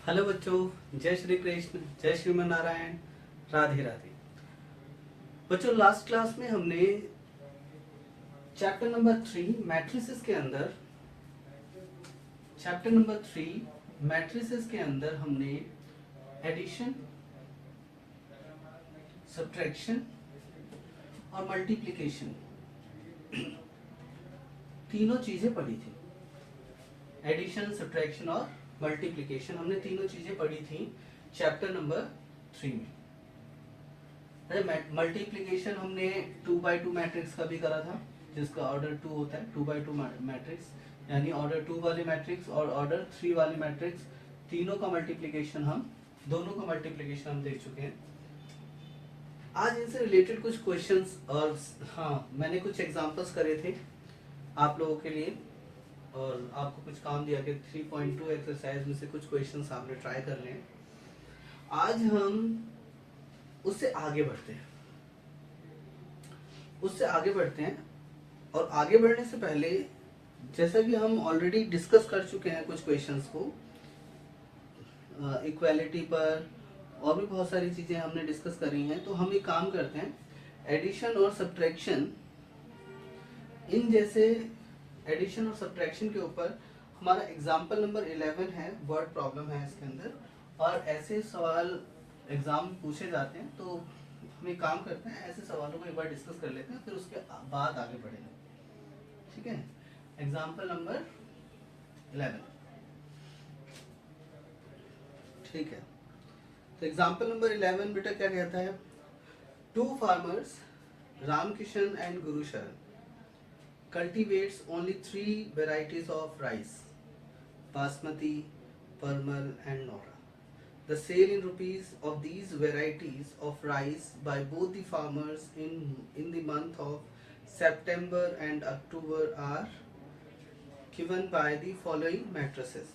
Hello बच्चों, जय श्री कृष्ण, जय श्रीमन नारायण, राधे राधे। बच्चों, लास्ट क्लास में हमने चैप्टर नंबर 3 मैट्रिसेस के अंदर हमने एडिशन, सब्ट्रैक्शन और मल्टीप्लिकेशन तीनों चीजें पढ़ी थी। एडिशन, सब्ट्रैक्शन और मल्टीप्लिकेशन हमने तीनों चीजें पढ़ी थी चैप्टर नंबर 3 में। मल्टीप्लिकेशन हमने 2x2 मैट्रिक्स का भी करा था, जिसका ऑर्डर 2 होता है। 2x2 मैट्रिक्स यानी ऑर्डर 2 वाले मैट्रिक्स और ऑर्डर 3 वाले मैट्रिक्स, दोनों का मल्टीप्लिकेशन हम देख चुके हैं। आज इनसे रिलेटेड कुछ क्वेश्चंस और मैंने कुछ एग्जांपल्स करे थे आप लोगों के लिए, और आपको कुछ काम दिया कि 3.2 एक्सरसाइज में से कुछ क्वेश्चंस आपने ट्राई कर लें। आज हम उससे आगे बढ़ते हैं और आगे बढ़ने से पहले, जैसा कि हम ऑलरेडी डिस्कस कर चुके हैं कुछ क्वेश्चंस को, इक्वालिटी पर और भी बहुत सारी चीजें हमने डिस्कस करी हैं। तो हम एक काम करते हैं, एडिशन और सब्ट्रैक्शन, इन जैसे एडिशन और सब्ट्रैक्शन के ऊपर हमारा एग्जाम्पल नंबर 11 है, वर्ड प्रॉब्लम है इसके अंदर, और ऐसे सवाल एग्जाम पूछे जाते हैं। तो हम एक काम करते हैं, ऐसे सवालों को एक बार डिस्कस कर लेते हैं, फिर उसके बाद आगे बढ़ेंगे। ठीक है, एग्जाम्पल नंबर 11। ठीक है, तो एग्जाम्पल नंबर 11 बेटा क्या कहता है? 2 farmers, Ramkishan and Gursharan, cultivates only 3 varieties of rice: basmati, parmal and nora. The sale in rupees of these varieties of rice by both the farmers in the month of September and October are given by the following matrices.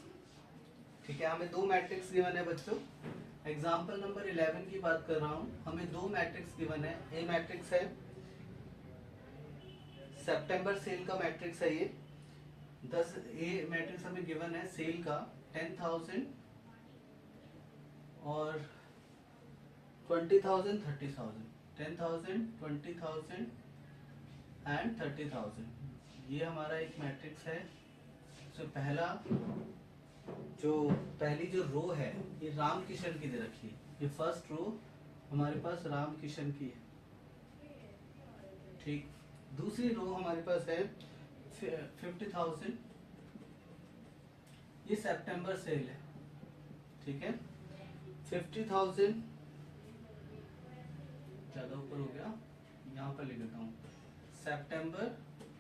ठीक है, हमें 2 matrix given है बच्चों। Example number 11 की बात कर रहा हूँ। हमें 2 मैट्रिक्स गिवन है। ए मैट्रिक्स है, सितंबर सेल का मैट्रिक्स है ये। 10 ए मैट्रिक्स हमें गिवन है सेल का 10,000 और 20,000, 30,000, 10,000, 20,000 एंड 30,000। ये हमारा एक मैट्रिक्स है। तो पहली जो रो है ये राम किशन की दे रखी है। ये फर्स्ट रो हमारे पास राम किशन की है। ठीक, दूसरी रो हमारे पास है 50,000, ये सितंबर सेल है। ठीक है, 50,000 ज्यादा ऊपर हो गया, यहाँ पर लिख देता हूँ, सितंबर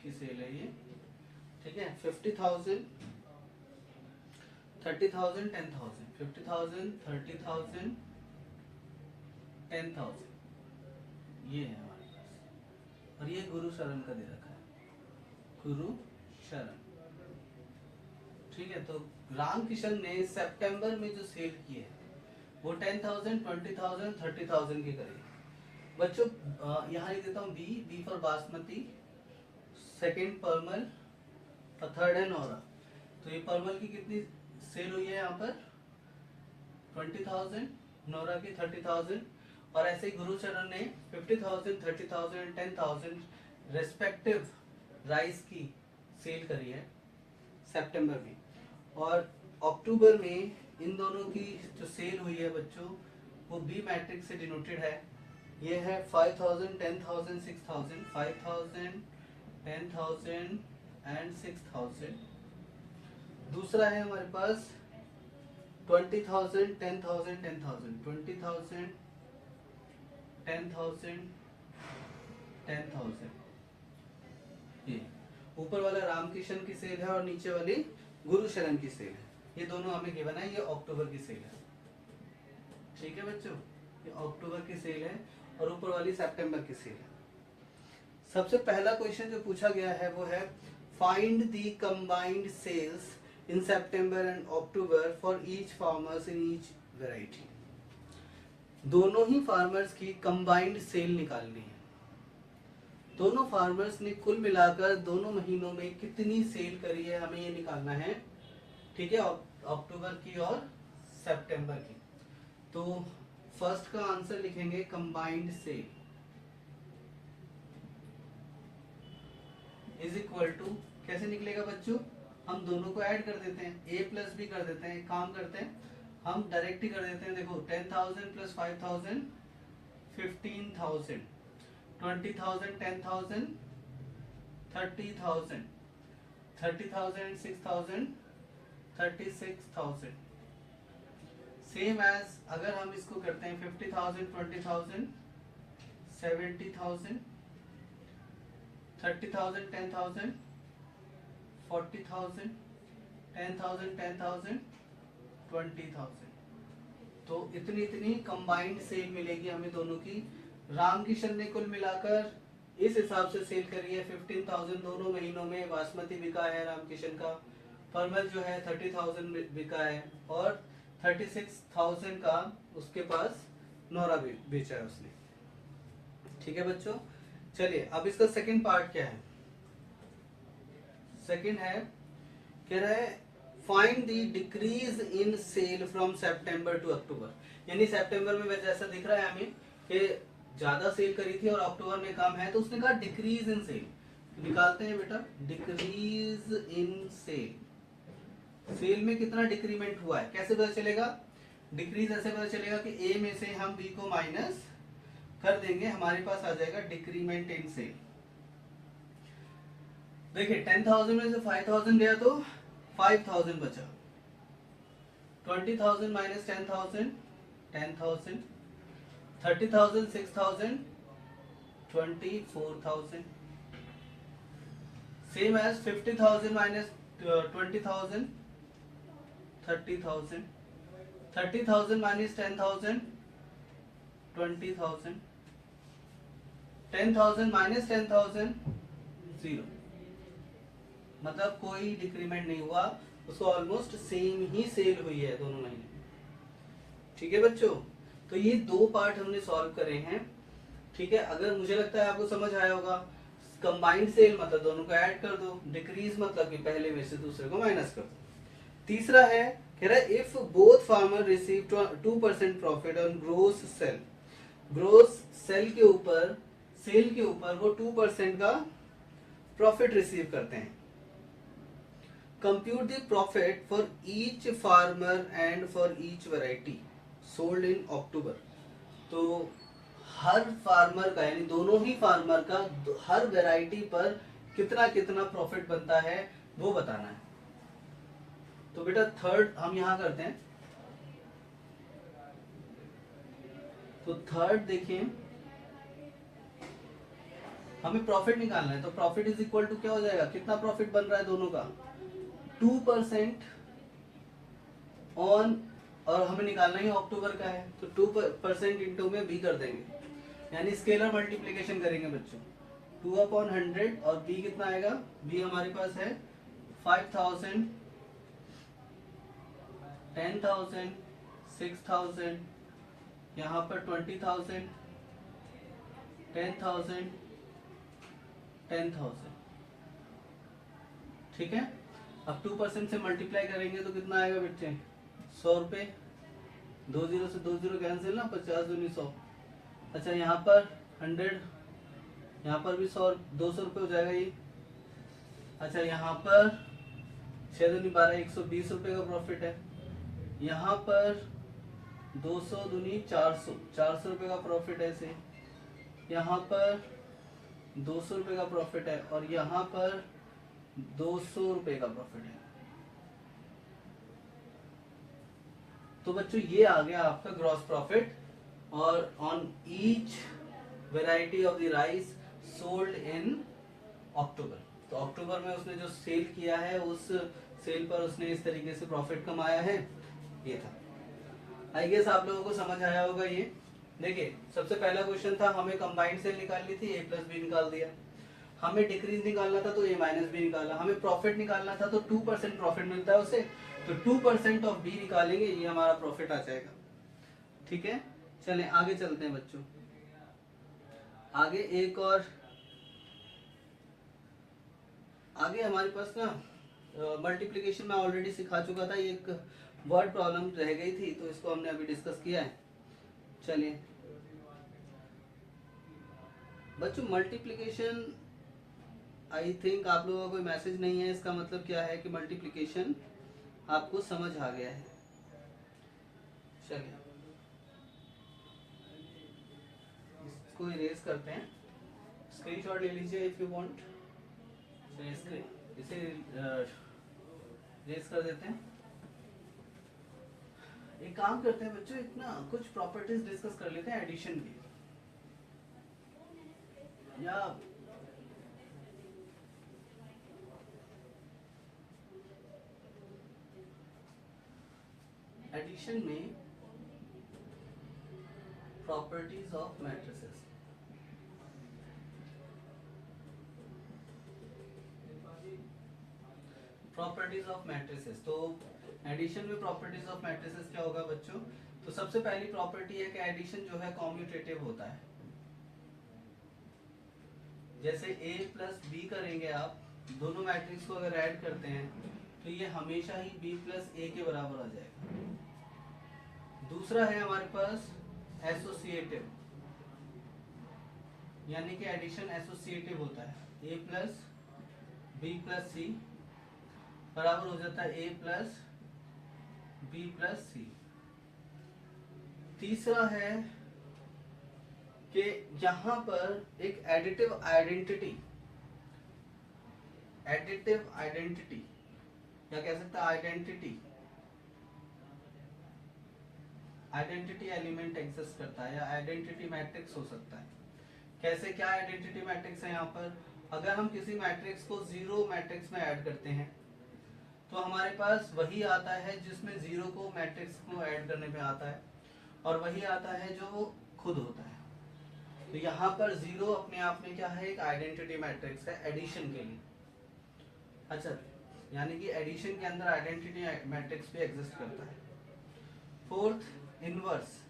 की सेल है ये। ठीक है, 50,000, 30,000, 10,000, 50,000, 30,000, 10,000, ये है हमारे पास। और ये गुरु शरण का दे रखा है, गुरु शरण। ठीक है, तो राम किशन ने सितंबर में जो सेल की है वो 10,000, 20,000, 30,000 की करी। बच्चों यहाँ लिख देता हूँ बी फॉर बासमती, सेकंड परमल और थर्ड है नौरा। तो ये परमल की कितनी सेल हुई है यहाँ पर? 20,000, नौरा की 30,000, और ऐसे ही गुरुचरण ने 50,000, 30,000, 10,000 रेस्पेक्टिव राइस की सेल करी है सितंबर में। और अक्टूबर में इन दोनों की जो सेल हुई है बच्चों, वो बी मैट्रिक्स से डिनोटेड है। ये है 5,000, 10,000, 6,000, 5,000, 10,000 एंड 6,000। दूसरा है हमारे पास 20,000, 10,000, 10,000, 20,000, 10,000, 10,000। ये ऊपर वाला रामकिशन की सेल है और नीचे वाली गुरु शरण की सेल है। ये दोनों हमें गिवन है, ये अक्टूबर की सेल है। ठीक है बच्चों, ये अक्टूबर की सेल है और ऊपर वाली सितंबर की सेल है। सबसे पहला क्वेश्चन जो पूछा गया है वो है, find the combined sales in September and October for each farmers in each variety. दोनों ही फार्मर्स की कंबाइंड सेल निकालनी है। दोनों फार्मर्स ने कुल मिलाकर दोनों महीनों में कितनी सेल करी है, हमें ये निकालना है। ठीक है, अक्टूबर की और सितंबर की। तो फर्स्ट का आंसर लिखेंगे combined sale is equal to, कैसे निकलेगा बच्चों, हम दोनों को ऐड कर देते हैं, a प्लस बी कर देते हैं। एक काम करते हैं, हम डायरेक्ट ही कर देते हैं। देखो 10,000 प्लस 5,000 15,000, 20,000 10,000 30,000, 30,000 6,000 36,000। सेम एज अगर हम इसको करते हैं 50,000 20,000 70,000, 30,000 10,000 40,000, 10,000 10,000 20,000। तो इतनी इतनी कंबाइंड सेल मिलेगी हमें दोनों की। रामकिशन ने कुल मिलाकर इस हिसाब से सेल करी है 15,000 दोनों महीनों में। बासमती बिका है रामकिशन का, परमल जो है 30,000 बिका है, और 36,000 का उसके पास नोरा बेचा है उसने। ठीक है बच्चों, चलिए अब इसका सेकंड पार्ट क्या है। सेकंड है, कह रहा है find the decrease in sale from September to October. यानी सितंबर में वैसे ऐसा दिख रहा है हमें कि ज्यादा सेल करी थी और अक्टूबर में कम है, तो उसने कहा डिक्रीज इन सेल। निकालते हैं बेटा, डिक्रीज इन सेल, सेल में कितना डिक्रीमेंट हुआ है, कैसे पता चलेगा। डिक्रीज ऐसे पता चलेगा कि ए में से हम बी को माइनस कर देंगे, हमारे पास आ जाएगा डिक्रीमेंट इन सेल। देखिए 10,000 में से 5,000 गया तो 5,000 बचा, 20,000 माइनस 10,000 10,000, 30,000 6,000 24,000। Same as 50,000 minus 20,000 30,000, 30,000 minus 10,000 20,000, 10,000 minus 10,000 0। मतलब कोई डिक्रीमेंट नहीं हुआ, उसको ऑलमोस्ट सेम ही सेल हुई है दोनों महीने। ठीक है बच्चों, तो ये दो पार्ट हमने सॉल्व करे हैं। ठीक है, अगर मुझे लगता है आपको समझ आया होगा। कंबाइंड सेल मतलब दोनों को ऐड कर दो, डिक्रीज मतलब कि पहले में से दूसरे को माइनस कर दो। तीसरा है, कह रहा है if both farmer receive 2% profit on gross sale, gross sale के ऊपर, सेल के ऊपर वो 2% का प्रॉफिट रिसीव करते हैं। Compute the profit for each farmer and for each variety sold in October. तो हर फार्मर का, यानी दोनों ही फार्मर का हर वैरायटी पर कितना कितना प्रॉफिट बनता है वो बताना है। तो बेटा थर्ड हम यहां करते हैं। तो थर्ड देखिए, हमें प्रॉफिट निकालना है, तो प्रॉफिट इज इक्वल टू क्या हो जाएगा, कितना प्रॉफिट बन रहा है दोनों का, 2% ऑन, और हमें निकालना ही अक्टूबर का है, तो 2% इंटू में बी कर देंगे, यानी स्केलर मल्टीप्लीकेशन करेंगे बच्चों। 2/100 और बी कितना आएगा, बी हमारे पास है 5,000 10,000 6,000, यहाँ पर 20,000 10,000 10,000। ठीक है, अब 2% से मल्टीप्लाई करेंगे तो कितना आएगा बच्चे, 100 रुपये। 2 जीरो से 2 जीरो कैंसिल ना, 50 दूनी 100। अच्छा यहाँ पर 100, यहाँ पर भी 100, 200 रुपये हो जाएगा ये। अच्छा यहाँ पर 6 दूनी 12, 120 रुपये का प्रॉफिट है। यहाँ पर 200 दूनी 400, 400 रुपये का प्रॉफिट है इसे। यहाँ पर 200 रुपये का प्रॉफिट है, और यहाँ पर 200 रुपये का प्रॉफिट है। तो बच्चों ये आ गया आपका ग्रॉस प्रॉफिट, और on each variety of the rice sold in October. तो अक्टूबर में उसने जो सेल किया है, उस सेल पर उसने इस तरीके से प्रॉफिट कमाया है। ये था, आई गेस आप लोगों को समझ आया होगा ये। देखिए सबसे पहला क्वेश्चन था, हमें कंबाइंड सेल निकालनी थी, a प्लस बी निकाल दिया। हमें डिक्रीज निकालना था तो a माइनस बी निकाला। हमें प्रॉफिट निकालना था तो 2% प्रॉफिट मिलता है उसे, तो 2% ऑफ बी निकालेंगे, ये हमारा प्रॉफिट आ जाएगा। ठीक है, चलें आगे चलते हैं बच्चों। आगे एक और, आगे हमारे पास ना मल्टीप्लिकेशन मैं ऑलरेडी सिखा चुका था, ये एक वर्ड प्रॉब्लम रह गई थी तो इसको हमने अभी डिस्कस किया है। चलिए बच्चों, मल्टीप्लिकेशन आई थिंक आप लोगों का कोई मैसेज नहीं है, इसका मतलब क्या है कि मल्टीप्लिकेशन आपको समझ आ गया है। चलिए इसको इरेज करते हैं, स्क्रीनशॉट ले लीजिए इफ यू वांट। चलिए इसे इरेज कर देते हैं। एक काम करते हैं बच्चों, इतना कुछ प्रॉपर्टीज डिस्कस कर लेते हैं एडिशन की, या एडिशन में properties of matrices. Properties of matrices, तो एडिशन में प्रॉपर्टीज ऑफ मैट्रिसेस क्या होगा बच्चों? तो सबसे पहली प्रॉपर्टी है कि एडिशन जो है कॉम्यूटेटिव होता है। जैसे a प्लस बी करेंगे आप, दोनों मैट्रिक्स को अगर ऐड करते हैं तो ये हमेशा ही b प्लस ए के बराबर आ जाएगा। दूसरा है हमारे पास एसोसिएटिव, यानी कि एडिशन एसोसिएटिव होता है। a प्लस बी प्लस सी बराबर हो जाता है a प्लस बी प्लस सी। तीसरा है कि यहां पर एक एडिटिव आइडेंटिटी या कह सकते हैं आइडेंटिटी एलिमेंट एग्जिस्ट करता है, या आइडेंटिटी मैट्रिक्स हो सकता है। कैसे, क्या आइडेंटिटी मैट्रिक्स है यहाँ पर? अगर हम किसी मैट्रिक्स को जीरो मैट्रिक्स में ऐड करते हैं तो हमारे पास वही आता है जिसमें जीरो को मैट्रिक्स को ऐड करने में आता है, और वही आता है जो खुद होता है। तो यहाँ पर जीरो अपने आप में क्या है? एक आइडेंटिटी मैट्रिक्स है एडिशन के लिए। अच्छा, यानी कि एडिशन के अंदर आइडेंटिटी मैट्रिक्स भी एग्जिस्ट करता है। Fourth, inverse.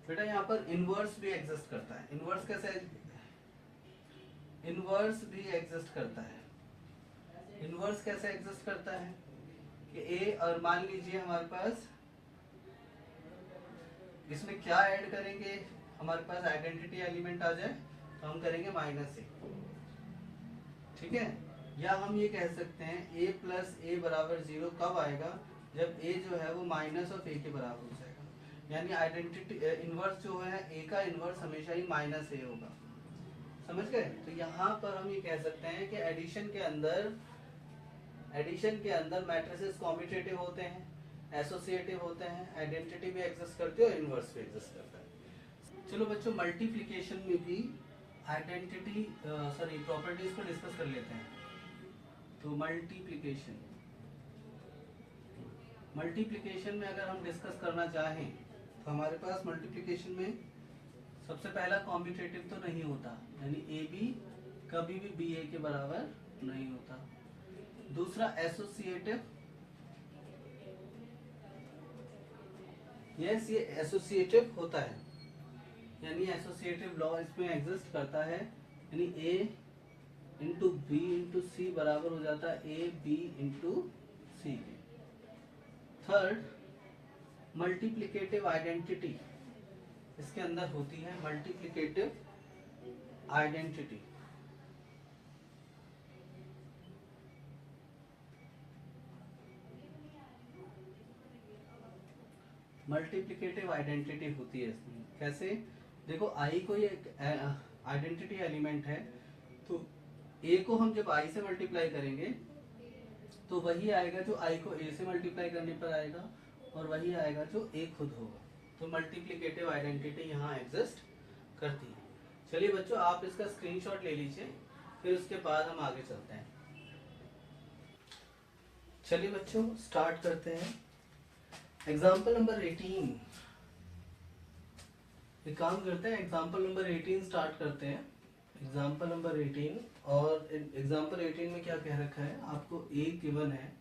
बेटा यहाँ पर इनवर्स भी एग्जिस्ट करता है। इनवर्स कैसे? इनवर्स भी एग्जिस्ट करता है। इनवर्स कैसे एग्जिस्ट करता है कि ए, और मान लीजिए हमारे पास इसमें क्या ऐड करेंगे, हमारे पास आइडेंटिटी एलिमेंट आ जाए तो हम करेंगे माइनस ए, ठीक है। या हम ये कह सकते हैं a प्लस ए बराबर जीरो कब आएगा? जब a जो है वो माइनस ऑफ a के बराबर हो जाएगा। यानी आइडेंटिटी इनवर्स जो है, a का इनवर्स हमेशा ही माइनस a होगा। समझ गए? तो यहाँ पर हम ये कह सकते हैं कि एडिशन के अंदर मैट्रिसेस कॉम्यूटेटिव होते हैं, एसोसिएटिव होते हैं, आइडेंटिटी भी एग्जिस्ट करती है और इनवर्स भी एग्जिस्ट करता है। चलो बच्चों, मल्टीप्लिकेशन में भी आइडेंटिटी प्रॉपर्टीज को डिस्कस कर लेते हैं। तो मल्टीप्लिकेशन में अगर हम डिस्कस करना चाहें तो हमारे पास मल्टीप्लिकेशन में सबसे पहला कॉम्यूटेटिव तो नहीं होता, यानी ए बी कभी भी बी ए के बराबर नहीं होता। दूसरा एसोसिएटिव, यस ये एसोसिएटिव होता है, यानी एसोसिएटिव लॉ इसमें एग्जिस्ट करता है, यानी A into B into C बराबर हो जाता है A B into C. Third, multiplicative identity इसके अंदर होती है। मल्टीप्लिकेटिव आइडेंटिटी होती है इसमें। कैसे? देखो आई कोई एक आइडेंटिटी एलिमेंट है, तो ए को हम जब आई से मल्टीप्लाई करेंगे तो वही आएगा जो आई को ए से मल्टीप्लाई करने पर आएगा, और वही आएगा जो ए खुद होगा। तो मल्टीप्लिकेटिव आइडेंटिटी यहाँ एग्जिस्ट करती है। चलिए बच्चों, आप इसका स्क्रीनशॉट ले लीजिए, फिर उसके बाद हम आगे चलते हैं। चलिए बच्चों, स्टार्ट करते हैं। Example number 18। एक काम करते हैं, एग्जाम्पल नंबर 18 स्टार्ट करते हैं। एग्जाम्पल नंबर 18, और एग्जाम्पल 18 में क्या कह रखा है? आपको ए गिवन है,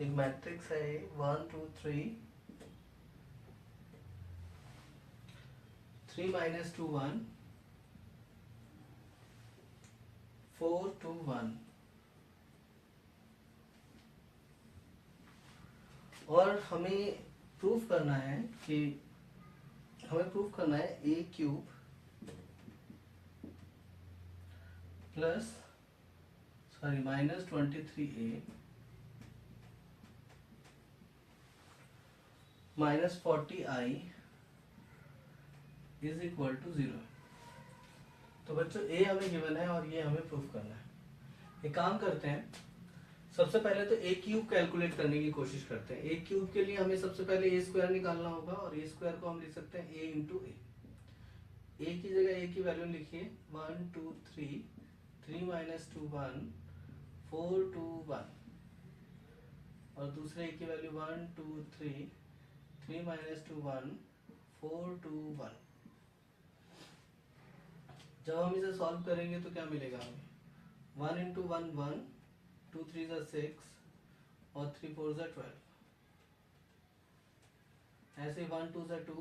एक मैट्रिक्स है 1 2 3 3 -2 1 4 2 1। और हमें प्रूफ करना है कि A cube plus minus 23a minus 40i is equal to 0। तो बच्चों ए हमें गिवन है और ये हमें प्रूफ करना है। एक काम करते हैं, सबसे पहले तो ए क्यूब कैलकुलेट करने की कोशिश करते हैं। ए क्यूब के लिए हमें सबसे पहले ए स्क्वायर निकालना होगा और ए स्क्वायर को हम लिख सकते हैं ए इंटू ए की जगह ए की वैल्यू लिखिए 1 2 3 3 माइनस 2 1 4 2 1 और दूसरे ए की वैल्यू 1 2 3 3 माइनस 2 1 4 2 1। जब हम इसे सॉल्व करेंगे तो क्या मिलेगा हमें? 1 इंटू 1 1, 2 3 ज़ा 6 और 3 4 ज़ा 12। ऐसे 1 2 ज़ा 2,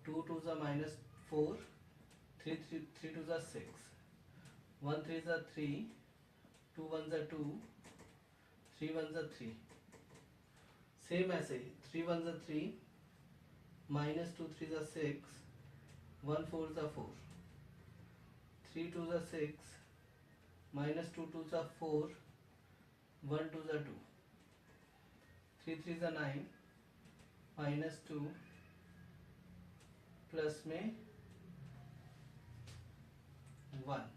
2 2 ज़ा माइनस 4, 3 2 ज़ा 6, 1 3 ज़ा 3, 2 1 ज़ा 2, 3 1 ज़ा 3। सेम ऐसे 3 1 ज़ा 3, माइनस 2 3 ज़ा 6, 1 4 ज़ा 4, 3 2 ज़ा 6, माइनस 2 2 ज़ा 4, 1 2 ज़ा 2, 3 3 ज़ा 9, माइनस 2 प्लस में 1।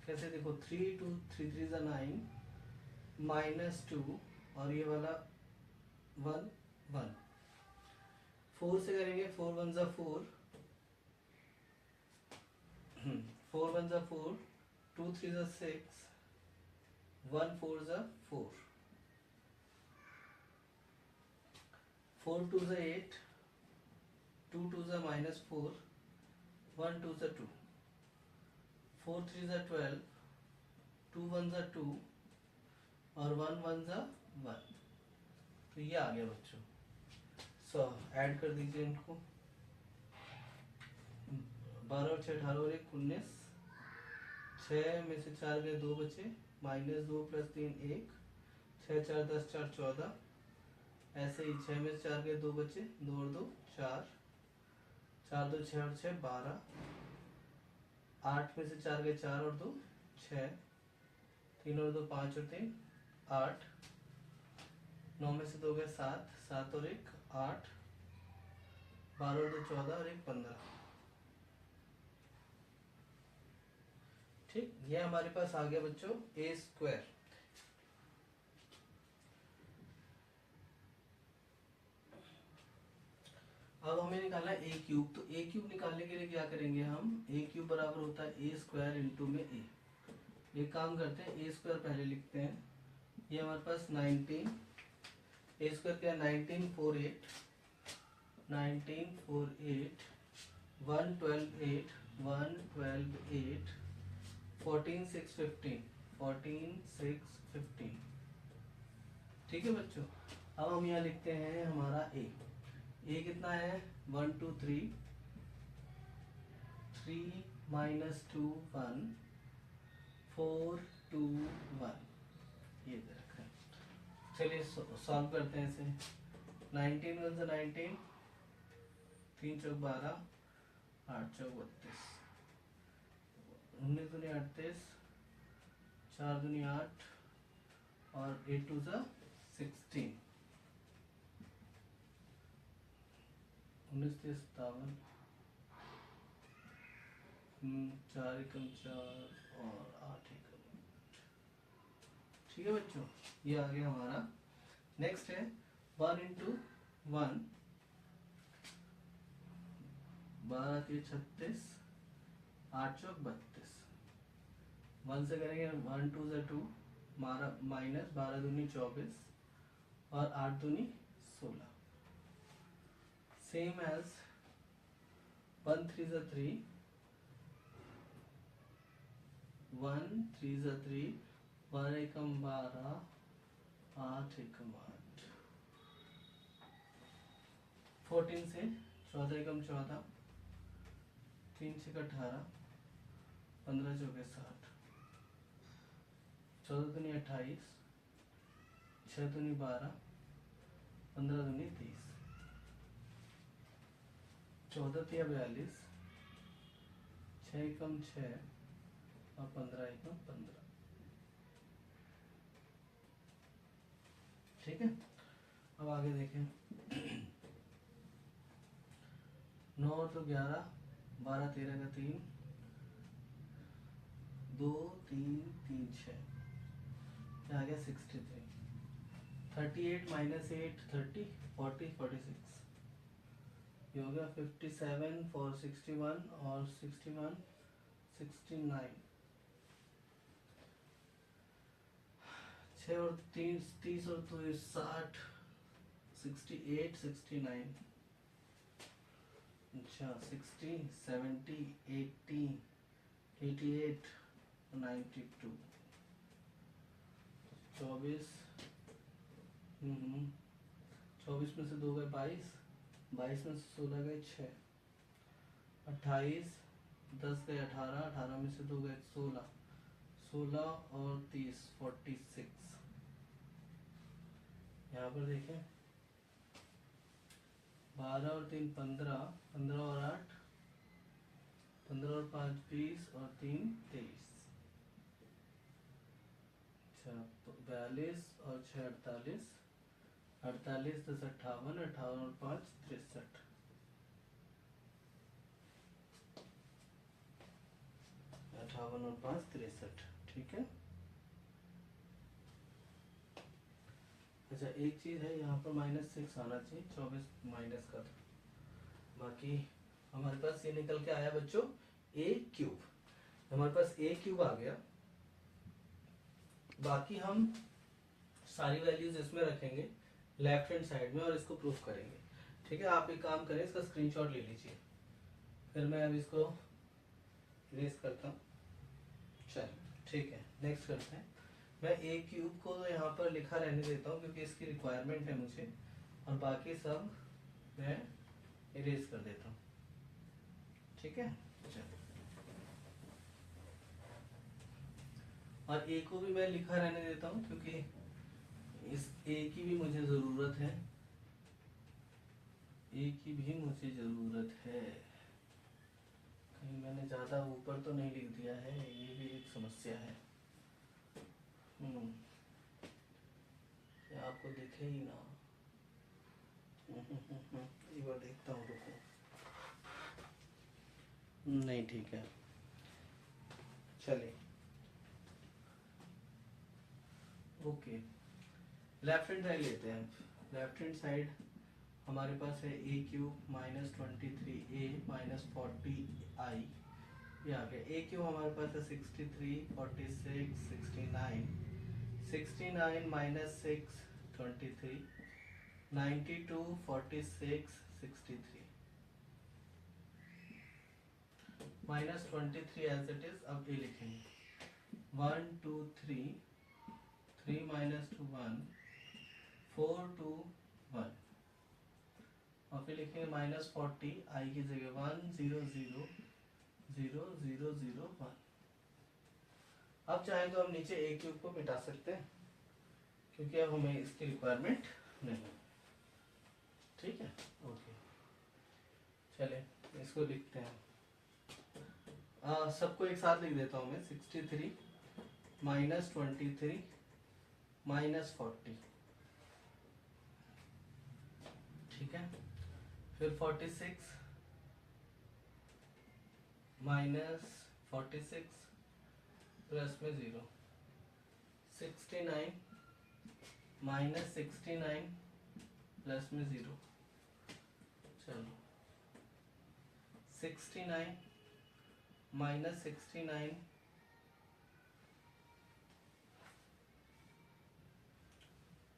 कैसे देखो 3 2 3 3 ज़ा 9, माइनस 2 और ये वाला 1 1। 4 से करेंगे 4 1 ज़ा 4, 4 1 ज़ा 4, 2 3 ज़ा 6, 1 4 ज़ा 4, 4 2 ज़ा 8, 2 2 ज़ा माइनस 4, 1 2 ज़ा 2, 4 3 ज़ा 12, 2 1 ज़ा 2 और 1 1 ज़ा 1। तो ये आ गया बच्चों। ऐड कर दीजिए इनको। 12 और 6 18 और 1 19, 6 में से 4 गए 2 बचे, माइनस 2 प्लस 3 1, 6 4 10 4 14। ऐसे ही 6 में से 4 गए 2 बचे, 2 और 2 4, 4 2 6 और 6 12, 8 में से 4 गए 4 और 2 6, 3 और 2 5 और 3 8, 9 में से 2 गए 7, 7 और 1 8, 12 और 2 14 और 1 15। ठीक, ये हमारे पास आ गया बच्चों ए स्क्वायर। अब हमें निकालना है ए क्यूब। तो ए क्यूब निकालने के लिए क्या करेंगे हम? ए क्यूब बराबर होता है ए स्क्वायर इंटू में ए। एक काम करते हैं, ए स्क्वायर पहले लिखते हैं। ये हमारे पास 19, ए स्क्वायर क्या है? 19 4 8, 19 4 8, 1 12 8, 1 12 8, 14 6 15, 14 6 15। ठीक है बच्चों, अब हम यहाँ लिखते हैं हमारा ए कितना है? 1 2 3, 3 माइनस 2 1, 4 2 1। ये दे रखा है। चलिए सॉल्व करते हैं इसे। 19 1 से 19, 3 चौक 12, 8 चौक 32, 19 दूनी 38, 4 दूनी 8 और 8 2 सा 16, 19 3 57, 4 एकम 4 और 8 एकम। ठीक है बच्चों, ये आ गया हमारा। नेक्स्ट है 1 इंटू 1, 12 के 36, 8 चौक 32। 1 से करेंगे 1 2 से 2, माइनस 12 दूनी 24 और 8 दूनी 16। सेम एज 1 3 से 3, 1 3 से 3, 12 एकम 12, 8 एकम 8, 14 से 14 एकम 14, 3 6 18, 15 चौके 60, 14 दूनी 28, 6 दूनी 12, 15 दूनी 30, 14 तिया 42, 6 एकम 6 और 15 एकम 15। ठीक है, अब आगे देखें। 9 और 2 11, 12 13 का 3, 2 3 3 6, क्या आ गया 63। 38 माइनस 8 30, 40 46, ये हो गया 57 4 61 और 61 69। 6 और 3 30 और 2 60, 68 69। अच्छा 60 70 80 88 92। 24, 24 में से 2 गए 22, 22 में से 16 गए 6, 28, 10 गए 18, 18 में से 2 गए 16, 16 और 30 46। यहाँ पर देखें 12 और 3 15, 15 और 8 15 और 5 20 और 3 23। अच्छा 42 और 6 48, 48 10 58, 58 और 5 63। 58 और 5 63। ठीक है। अच्छा एक चीज है यहाँ पर -6 आना चाहिए, 24 माइनस का था। बाकी हमारे पास ये निकल के आया बच्चों a³। हमारे पास a³ आ गया। बाकी हम सारी वैल्यूज इसमें रखेंगे लेफ्ट हैंड साइड में और इसको प्रूफ करेंगे। ठीक है, आप एक काम करें, इसका स्क्रीनशॉट ले लीजिए, फिर मैं अब इसको इरेज करता हूँ। चलिए ठीक है, नेक्स्ट करते हैं। मैं a³ को यहाँ पर लिखा रहने देता हूँ क्योंकि इसकी रिक्वायरमेंट है मुझे, और बाकी सब मैं इरेज कर देता हूँ। ठीक है, चलिए। और a को भी मैं लिखा रहने देता हूँ क्योंकि इस a की भी मुझे ज़रूरत है, a की भी मुझे ज़रूरत है। कहीं मैंने ज़्यादा ऊपर तो नहीं लिख दिया है, ये भी एक समस्या है। ये आपको दिखे ही ना। एक बार देखता हूँ, रुको। नहीं ठीक है, चलिए ओके। लेफ्ट हैंड साइड लेते हैं। लेफ्ट हैंड साइड हमारे पास है a³ -23a -40i, ये आ गया। a³ हमारे पास है 63 46 69, 69 -6 23, 92 46 63, -23 एज इट इज। अब ये लिखेंगे 1 2 3, 3 -2 1, 4 2 1, और फिर लिखेंगे -40 i की जगह 1 0 0 0 0 0 1। अब चाहे तो हम नीचे a³ को मिटा सकते हैं क्योंकि अब हमें इसकी रिक्वायरमेंट नहीं। ठीक है, ओके। चले इसको लिखते हैं, सबको एक साथ लिख देता हूँ मैं। 63 -23 -40, ठीक है। फिर 46 -46 प्लस में 0, 69 -69 प्लस में 0, चलो 69 -69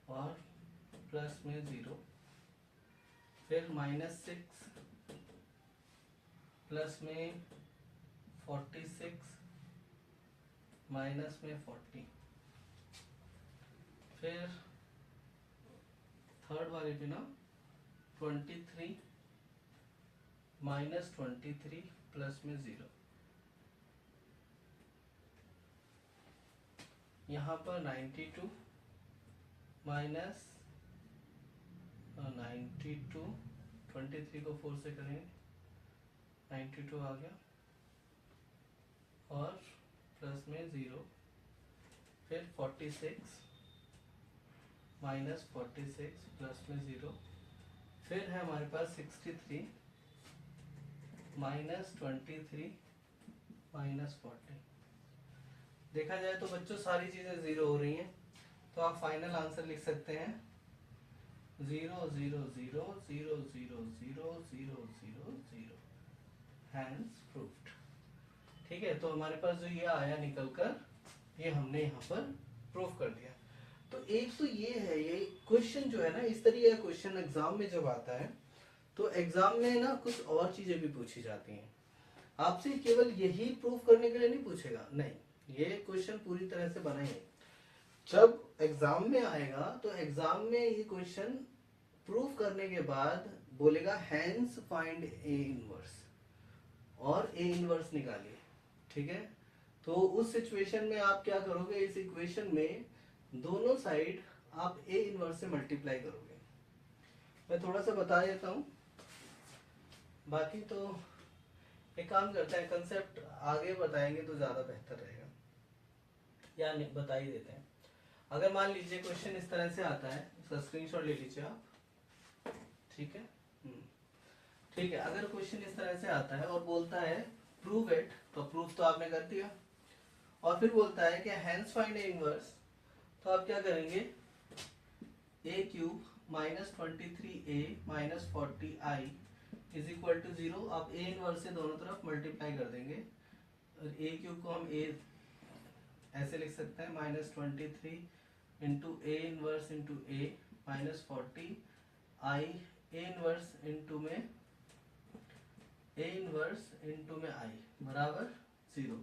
और प्लस में 0, फिर -6 प्लस में 46 माइनस में 40, फिर थर्ड वाले पे ना 23 -23 प्लस में 0, यहाँ पर 92 माइनस 92, 23 को 4 से करेंगे 92 आ गया, और प्लस में 0, फिर 46 माइनस 46 प्लस में 0, फिर है हमारे पास 63 माइनस 23 माइनस 40। देखा जाए तो बच्चों सारी चीज़ें ज़ीरो हो रही हैं, तो आप फाइनल आंसर लिख सकते हैं 0 0 0 0 0 0 0 0 0, हैंस प्रूफ्ड। ठीक है, तो हमारे पास जो ये आया निकल कर, ये हमने यहाँ पर प्रूफ कर दिया। तो एक तो ये है, ये क्वेश्चन जो है ना, इस तरीके का क्वेश्चन एग्जाम में जब आता है तो एग्जाम में ना कुछ और चीजें भी पूछी जाती हैं। आपसे केवल यही प्रूफ करने के लिए नहीं पूछेगा, नहीं, ये क्वेश्चन पूरी तरह से बना ही है। जब एग्जाम में आएगा तो एग्जाम में ये क्वेश्चन प्रूफ करने के बाद बोलेगा हैंस फाइंड ए इनवर्स, और ए इनवर्स निकालिए। ठीक है, तो उस सिचुएशन में आप क्या करोगे, इस इक्वेशन में दोनों साइड आप ए इनवर्स से मल्टीप्लाई करोगे। मैं थोड़ा सा बता देता हूँ, बाकी तो एक काम करते हैं, कंसेप्ट आगे बताएंगे तो ज्यादा बेहतर रहेगा, या बता ही देते हैं। अगर मान लीजिए क्वेश्चन इस तरह से आता है, इसका स्क्रीनशॉट ले लीजिए आप। ठीक है, ठीक है, अगर क्वेश्चन इस तरह से आता है और बोलता है प्रूव इट, तो प्रूफ तो आपने कर दिया, और फिर बोलता है कि हैंस फाइंड ए इनवर्स, तो आप क्या करेंगे, A cube minus 23a minus 40i is equal to 0। आप ए इनवर्स से दोनों तरफ मल्टीप्लाई कर देंगे, और ए क्यूब को हम ए ऐसे लिख सकते हैं, minus 23 into A inverse into A minus 40 I A inverse into में ए इनवर्स इंटू में आई बराबर 0।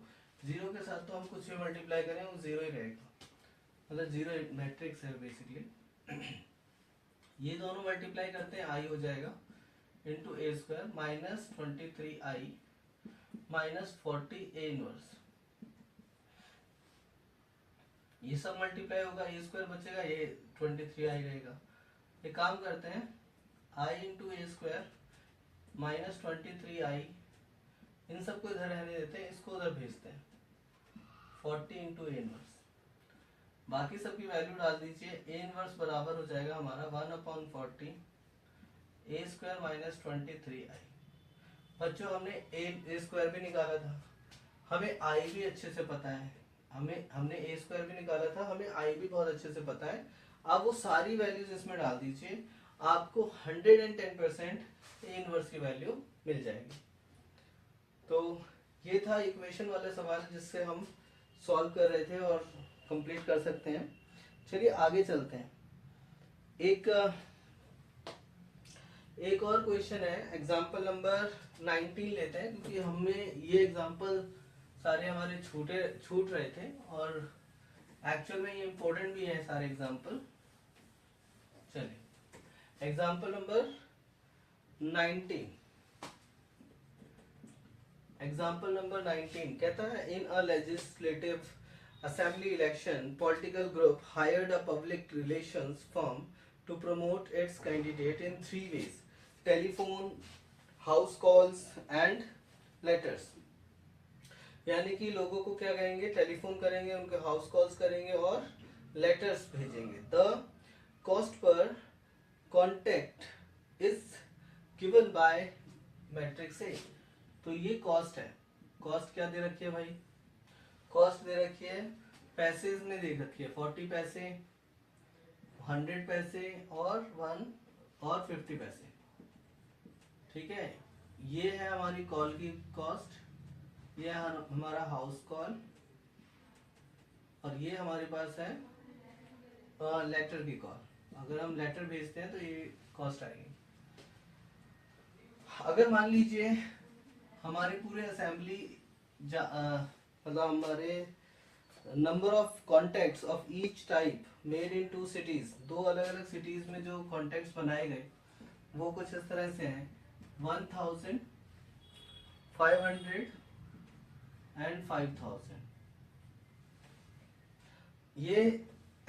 0 के साथ तो हम कुछ भी मल्टीप्लाई करें वो 0 ही रहेगा, मतलब 0 मैट्रिक्स है बेसिकली। ये दोनों मल्टीप्लाई करते हैं, आई हो जाएगा into A square minus 23i minus 40 A inverse, ये सब मल्टीप्लाई होगा, ए स्क्वायर बचेगा, ये 23i रहेगा। एक काम करते हैं, आई इंटू ए स्क्वायर माइनस 23i, इन सबको इधर रहने देते हैं, इसको उधर भेजते हैं, 40 इंटू ए इनवर्स, बाकी सबकी वैल्यू डाल दीजिए। ए इनवर्स बराबर हो जाएगा हमारा 1/40 ए स्क्वायर माइनस 23i। बच्चों हमने ए स्क्वायर भी निकाला था, हमें आई भी अच्छे से पता है, हमने ए स्क्वायर भी निकाला था, हमें आई भी बहुत अच्छे से पता है। आप वो सारी वैल्यूज इसमें डाल दीजिए, आपको 110% ए इनवर्स की वैल्यू मिल जाएगी। तो ये था इक्वेशन वाला सवाल जिससे हम सॉल्व कर रहे थे और कंप्लीट कर सकते हैं। चलिए आगे चलते हैं, एक और क्वेश्चन है, एग्जाम्पल नंबर 19 लेते हैं, क्योंकि हमें ये एग्जाम्पल सारे हमारे छूट रहे थे और एक्चुअल में ये इम्पोर्टेंट भी है सारे एग्जाम्पल। चलिए एग्जाम्पल नंबर 19, एग्जाम्पल नंबर 19 कहता है, इन अ legislative assembly election political group hired a public relations firm to promote its candidate in 3 ways: telephone, house calls and letters। यानी कि लोगों को क्या करेंगे, टेलीफोन करेंगे, उनके हाउस कॉल्स करेंगे और लेटर्स भेजेंगे। The cost per contact is given by matrix A. तो ये कॉस्ट है, कॉस्ट क्या दे रखी है भाई, कॉस्ट दे रखी है, पैसेज में दे रखी है 40 पैसे, 100 पैसे और 1 और 50 पैसे। ठीक है, ये है हमारी कॉल की कॉस्ट, ये है हमारा हाउस कॉल, और ये हमारे पास है लेटर की कॉल। अगर हम लेटर भेजते हैं तो ये कॉस्ट आएगी। अगर मान लीजिए हमारे पूरे असेंबली मतलब हमारे number of contacts of each type made in 2 cities, 2 अलग अलग सिटीज में जो कॉन्टेक्ट्स बनाए गए वो कुछ इस तरह से हैं, 1000, 500 एंड 5000। ये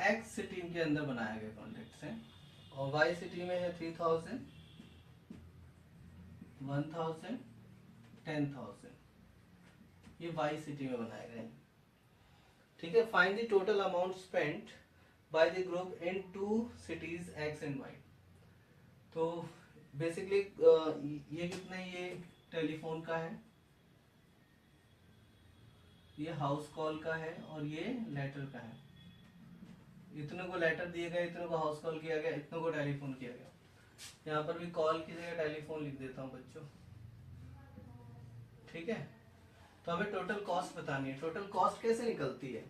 एक्स सिटी के अंदर बनाया गया कॉन्टेक्ट है, और वाई सिटी में है 3000, 1000, 10,000, ये वाई सिटी में बनाए गए। ठीक है, find the total amount spent by the group in 2 cities X and Y. तो बेसिकली ये कितना, ये टेलीफोन का है, ये हाउस कॉल का है, और ये लेटर का है। इतने को लेटर दिए गए, इतने को हाउस कॉल किया गया, इतने को टेलीफोन किया गया। यहाँ पर भी कॉल की जगह टेलीफोन लिख देता हूँ बच्चों। ठीक है, तो हमें टोटल कॉस्ट बतानी है। टोटल कॉस्ट कैसे निकलती है?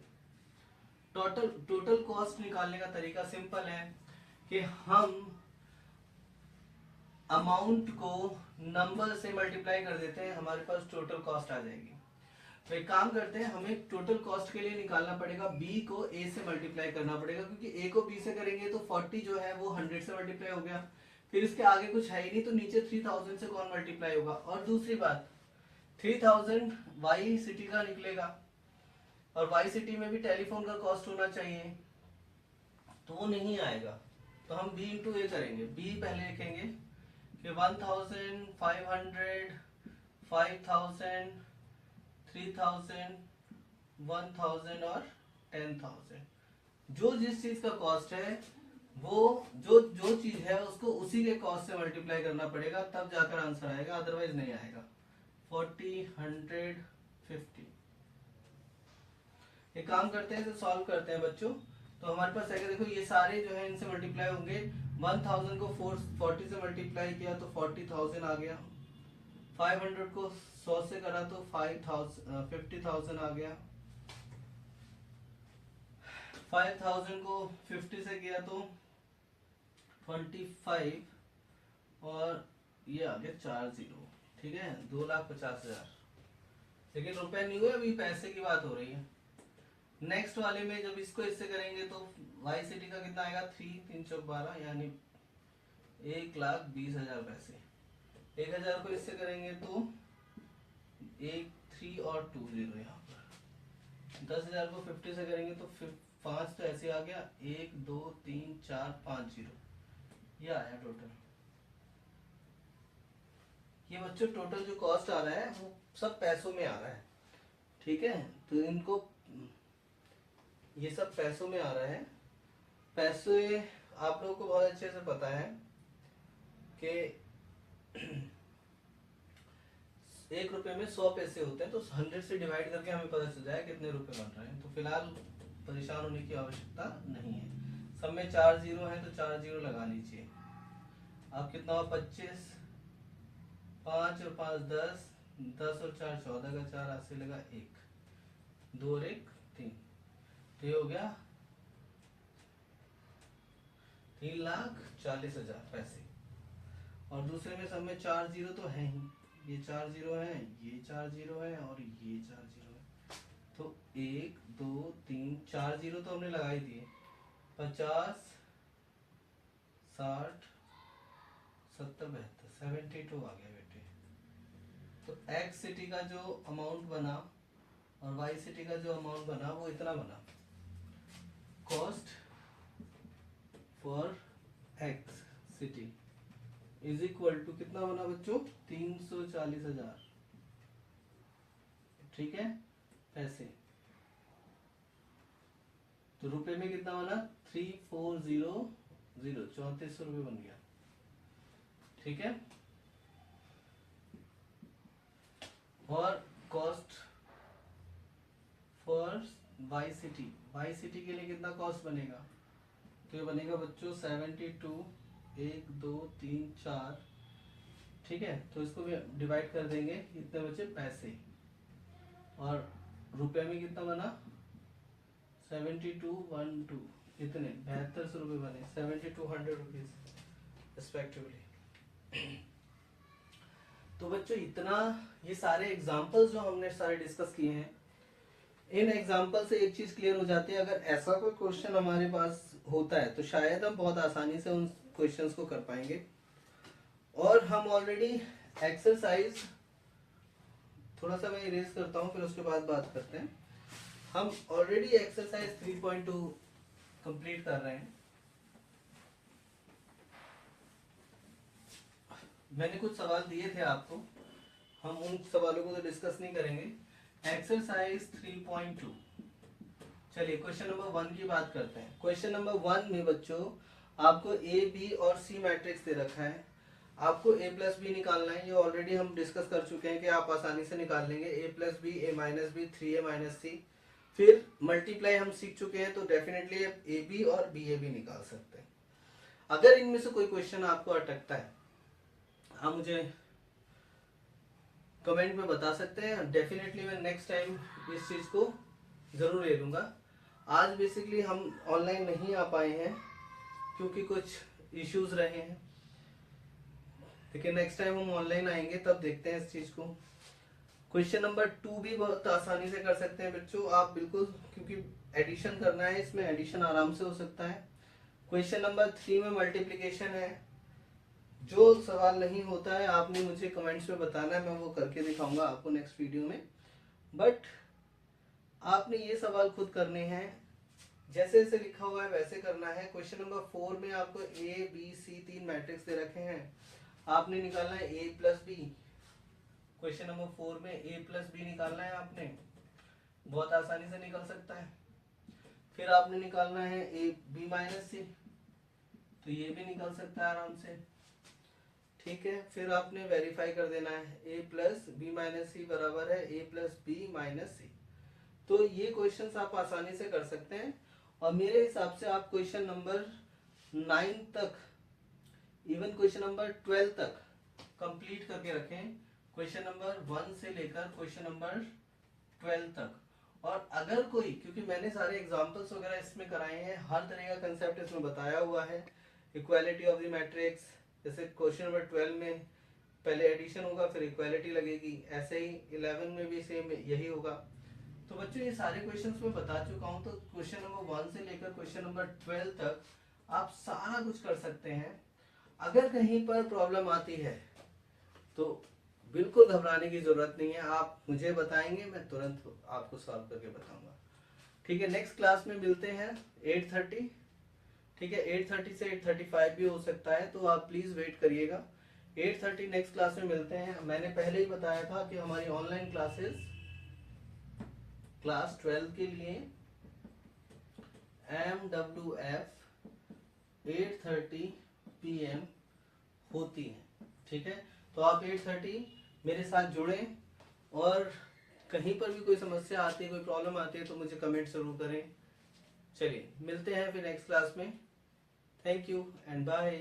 टोटल कॉस्ट निकालने का तरीका सिंपल है कि हम अमाउंट को नंबर से मल्टीप्लाई कर देते हैं, हमारे पास टोटल कॉस्ट आ जाएगी। तो एक काम करते हैं, हमें टोटल कॉस्ट के लिए निकालना पड़ेगा b को a से मल्टीप्लाई करना पड़ेगा, क्योंकि a को b से करेंगे तो 40 जो है वो 100 से मल्टीप्लाई हो गया, फिर इसके आगे कुछ है ही नहीं, तो नीचे 3000 से कौन मल्टीप्लाई होगा। और दूसरी बात 3000 वाई सिटी का निकलेगा, और वाई सिटी में भी टेलीफोन का कॉस्ट होना चाहिए, तो वो नहीं आएगा। तो हम b इंटू ए करेंगे। b पहले लिखेंगे कि 1000, 500, 5000, 3000, 1000 और 10,000। जो जिस चीज का कॉस्ट है वो जो चीज है उसको उसी के कॉस्ट से मल्टीप्लाई करना पड़ेगा, तब जाकर आंसर आएगा, अदरवाइज नहीं आएगा। 40, 100, 50। एक काम करते हैं, इसे सॉल्व करते हैं बच्चों। तो हमारे पास है, देखो ये सारे जो है इनसे मल्टीप्लाई होंगे। 1000 को 40 से मल्टीप्लाई किया तो 40,000 आ गया। 500 को 100 से करा तो 50,000 आ गया। 5000 को 50 से किया तो 25, और ये आ गया 40। ठीक है, 2,50,000। लेकिन रुपए नहीं हुए, अभी पैसे की बात हो रही है। नेक्स्ट वाले में जब इसको इससे करेंगे तो वाई सिटी का कितना आएगा, 3 3 चौक 12, यानी 1,20,000 पैसे। 1000 को इससे करेंगे तो 1 3 और 2 0 यहाँ पर। 10,000 को 50 से करेंगे तो 5 तो ऐसे आ गया, 1 2 3 4 5 0, ये आया टोटल। ये बच्चों टोटल जो कॉस्ट आ रहा है वो सब पैसों में आ रहा है। ठीक है, तो इनको ये सब पैसों में आ रहा है। पैसे आप लोगों को बहुत अच्छे से पता है कि 1 रुपए में 100 पैसे होते हैं, तो 100 से डिवाइड करके हमें पता चल जाए कितने रुपए बन रहे हैं। तो फिलहाल परेशान होने की आवश्यकता नहीं है। सब में 4 0 है तो 4 0 लगा लीजिए। अब कितना हुआ, 25, 5 और 5 10, 10 और 4 14 का 4 हाथ से लगा 1, 2 और 1 3, तो ये हो गया 3,40,000 पैसे। और दूसरे में सब में 4 0 तो है ही, ये 4 0 है, ये 4 0 है, और ये 4 0 है। तो 1 2 3 4 0 तो हमने लगा ही दिए। 50, 60, 70, 72, 72 आ गया बेटे। तो एक्स सिटी का जो अमाउंट बना और वाई सिटी का जो अमाउंट बना वो इतना बना। Cost for X city is equal to कितना बना बच्चों, 340,000। ठीक है, पैसे। तो रुपए में कितना बना, 3400, 3400 रुपये बन गया। ठीक है, और cost for Y city, Y city के लिए कितना कॉस्ट बनेगा, तो ये बनेगा बच्चों 72, 1 2 3 4। ठीक है, तो इसको भी डिवाइड कर देंगे, इतने बचे पैसे। और रुपए में कितना बना, 7212, इतने 7200 रुपये बने, 7200 रुपीज रिस्पेक्टिवली। तो बच्चों इतना, ये सारे एग्जाम्पल्स जो हमने सारे डिस्कस किए हैं, इन एग्जाम्पल से एक चीज क्लियर हो जाती है, अगर ऐसा कोई क्वेश्चन हमारे पास होता है तो शायद हम बहुत आसानी से उन क्वेश्चंस को कर पाएंगे। और हम ऑलरेडी एक्सरसाइज, थोड़ा सा मैं इरेज करता हूँ फिर उसके बाद बात करते हैं। हम ऑलरेडी एक्सरसाइज 3.2 कंप्लीट कर रहे हैं। मैंने कुछ सवाल दिए थे आपको, हम उन सवालों को तो डिस्कस नहीं करेंगे। एक्सरसाइज 3.2, चलिए क्वेश्चन नंबर 1 की बात करते हैं। क्वेश्चन नंबर 1 में बच्चों आपको ए बी और सी मैट्रिक्स दे रखा है, आपको ए प्लस बी निकालना है। ये ऑलरेडी हम डिस्कस कर चुके हैं कि आप आसानी से निकाल लेंगे। ए प्लस बी, ए माइनस बी, 3a माइनस सी, फिर मल्टीप्लाई हम सीख चुके हैं, तो डेफिनेटली आप ए बी और बी ए भी निकाल सकते हैं। अगर इनमें से कोई क्वेश्चन आपको अटकता है, आप मुझे कमेंट में बता सकते हैं। डेफिनेटली मैं नेक्स्ट टाइम इस चीज़ को ज़रूर ले लूँगा। आज बेसिकली हम ऑनलाइन नहीं आ पाए हैं क्योंकि कुछ इश्यूज रहे हैं, लेकिन नेक्स्ट टाइम हम ऑनलाइन आएंगे तब देखते हैं इस चीज़ को। क्वेश्चन नंबर 2 भी बहुत आसानी से कर सकते हैं बच्चों आप, बिल्कुल, क्योंकि एडिशन करना है, इसमें एडिशन आराम से हो सकता है। क्वेश्चन नंबर 3 में मल्टीप्लिकेशन है। जो सवाल नहीं होता है आपने मुझे कमेंट्स में बताना है, मैं वो करके दिखाऊंगा आपको नेक्स्ट वीडियो में। बट आपने ये सवाल खुद करने हैं, जैसे जैसे लिखा हुआ है वैसे करना है। क्वेश्चन नंबर 4 में आपको ए बी सी 3 मैट्रिक्स दे रखे हैं, आपने निकालना है ए प्लस बी। क्वेश्चन नंबर 4 में ए प्लस बी निकालना है आपने, बहुत आसानी से निकल सकता है। फिर आपने निकालना है ए बी माइनस सी, तो ये भी निकल सकता है आराम से, ठीक है। फिर आपने वेरीफाई कर देना है ए प्लस बी माइनस सी बराबर है ए प्लस बी माइनस सी। तो ये क्वेश्चंस आप आसानी से कर सकते हैं, और मेरे हिसाब से आप क्वेश्चन नंबर 9 तक, इवन क्वेश्चन नंबर 12 तक कंप्लीट करके रखें। क्वेश्चन नंबर 1 से लेकर क्वेश्चन नंबर 12 तक। और अगर कोई, क्योंकि मैंने सारे एग्जांपल्स वगैरह इसमें कराए हैं, हर तरह का कंसेप्ट इसमें बताया हुआ है। इक्वालिटी ऑफ द मैट्रिक्स, जैसे क्वेश्चन नंबर 12 में पहले एडिशन होगा फिर इक्वालिटी लगेगी, ऐसे ही 11 में भी सेम यही होगा। तो बच्चों ये सारे क्वेश्चंस मैं बता चुका हूँ, तो क्वेश्चन नंबर 1 से लेकर क्वेश्चन नंबर 12 तक आप सारा कुछ कर सकते हैं। अगर कहीं पर प्रॉब्लम आती है तो बिल्कुल घबराने की जरूरत नहीं है, आप मुझे बताएंगे, मैं तुरंत आपको सॉल्व करके बताऊंगा, ठीक है। नेक्स्ट क्लास में मिलते हैं 8:30, ठीक है। 8:30 से 8:35 भी हो सकता है, तो आप प्लीज वेट करिएगा। 8:30 नेक्स्ट क्लास में मिलते हैं। मैंने पहले ही बताया था कि हमारी ऑनलाइन क्लासेस क्लास 12 के लिए MWF 8:30 PM होती है, ठीक है। तो आप 8:30 मेरे साथ जुड़ें, और कहीं पर भी कोई समस्या आती है, कोई प्रॉब्लम आती है, तो मुझे कमेंट जरूर करें। चलिए मिलते हैं फिर नेक्स्ट क्लास में। Thank you and bye.